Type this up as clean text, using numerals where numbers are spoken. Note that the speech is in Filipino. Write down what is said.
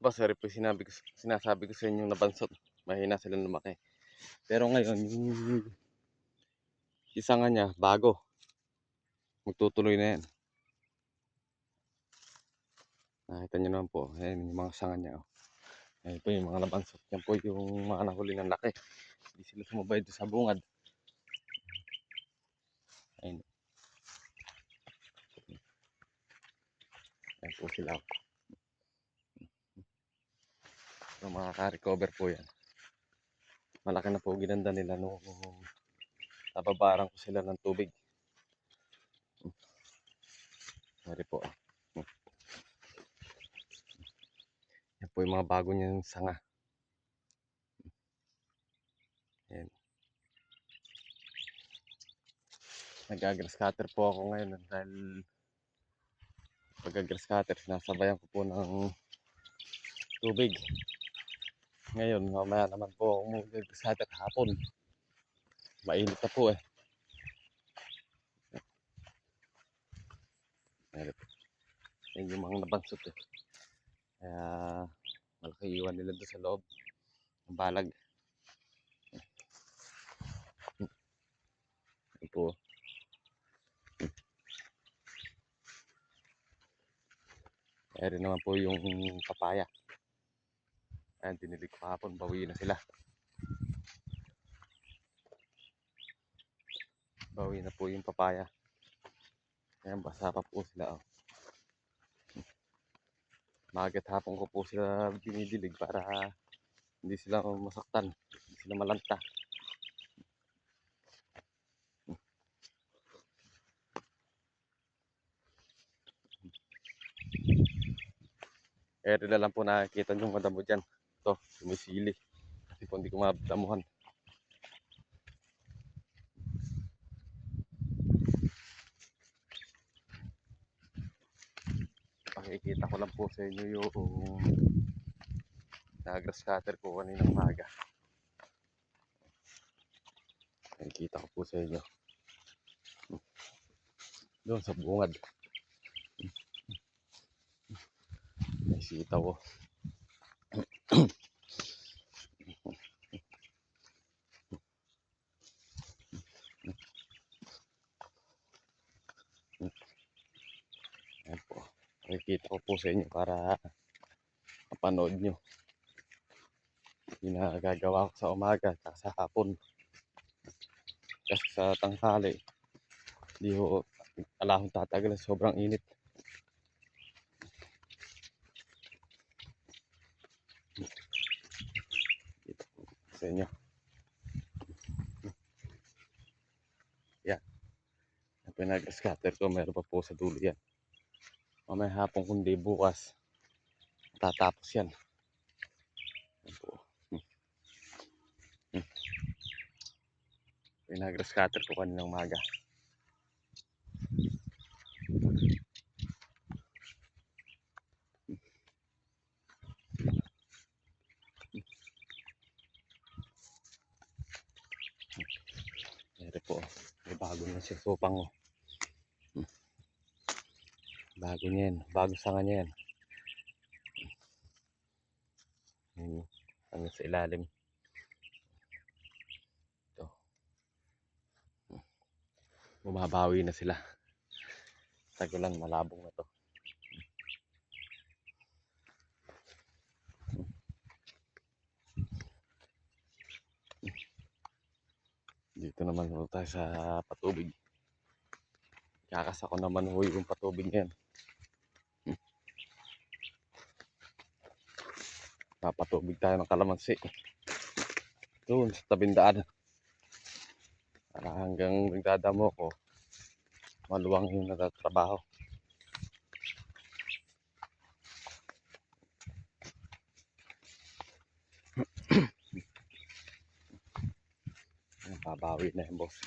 Ba, sorry po sinasabi ko sa inyo na bansot, mahina silang lumaki. Pero ngayon yung isa nga niya bago, magtutuloy na yan. Nakita niyo naman po, ayan yung mga sanga niya. Oh. Ayan po yung mga nabansot. Yan po yung mga nahuli ng laki. Hindi sila sumabay doon sa bungad. Ayan. Ayan po sila. So, makaka-recover po yan. Malaki na po ginanda nila nung nababaran ko sila ng tubig. Sorry po. Yan po yung mga bago niyang sanga. Ayan. Nag-grass cutter po ako ngayon dahil pag-grass cutter sinasabayan ko po ng tubig. Ngayon mamaya naman po ako mag-grass cutter hapon. Mainit na po eh. Yan yung mga nabansot eh. Kaya malaki iwan nila doon sa loob ng balag. Yan po. Kaya rin naman po yung papaya. Ayan, dinilig ko hapon, bawi na sila. Bawi na po yung papaya. Ayan, basa pa po sila. Oh. Magat hapon ko po sila dinidilig para hindi sila masaktan, hindi sila malanta. Kaya rin na lang po nakikita nyo madamo dyan. Ito, sumisili. Kasi po hindi ko madamuhan. Pakikita ko lang po sa inyo yung grass cutter ko kaninang umaga. Nakikita ko po sa inyo. Doon sa bungad. May sitaw ko. Ayan po. Nakikita ko po sa inyo para mapanood nyo. Yung nagagawa ko sa umaga at sa hapon. Kasi sa tanghali, hindi ko alahong tatagal, sobrang init. Dito po sa inyo. Yan. Ang pinag-scatter ko, meron pa po sa dulo yan. Mamaya hapon kundi bukas, tatapos yan. Yan po. Pinag-grass cutter ko kaninang umaga. Ere po, may bago na siya sopang. Bago niya yan, bago sanga niya yan. Ano sa ilalim. Ito. Bumabawi na sila. Tagulan, malabong na to. Dito naman ho tayo sa patubig. Kakas ako naman ho yung patubig na yan. Papatubig tayo ng kalamansi. Doon sa tabing daan. Para hanggang nagdadamo ko, maluwang yung natatrabaho. Babawi na yung boss.